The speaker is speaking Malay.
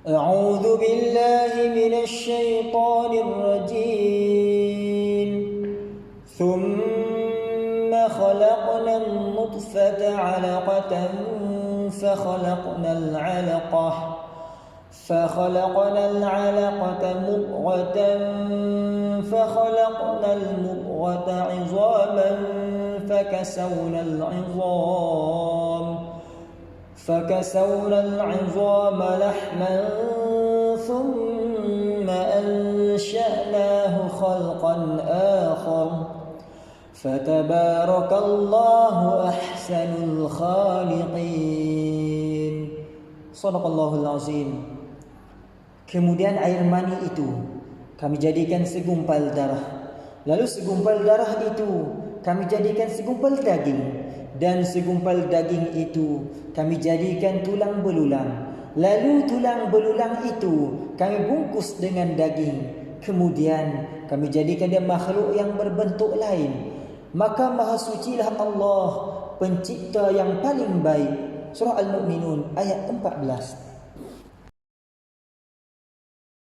أعوذ بالله من الشيطان الرجيم ثم خلقنا النطفة علقة فخلقنا العلقة مضغة فخلقنا المضغة عظاما فكسونا العظام لحما ثم أنشأناه خلقا آخر فتبارك الله أحسن الخالقين. Sadaqallahul Azim. Kemudian air mani itu kami jadikan segumpal darah. Lalu segumpal darah itu kami jadikan segumpal daging. Dan segumpal daging itu kami jadikan tulang belulang. Lalu tulang belulang itu kami bungkus dengan daging. Kemudian kami jadikan dia makhluk yang berbentuk lain. Maka maha sucilah Allah, pencipta yang paling baik. Surah Al-Mu'minun ayat 14.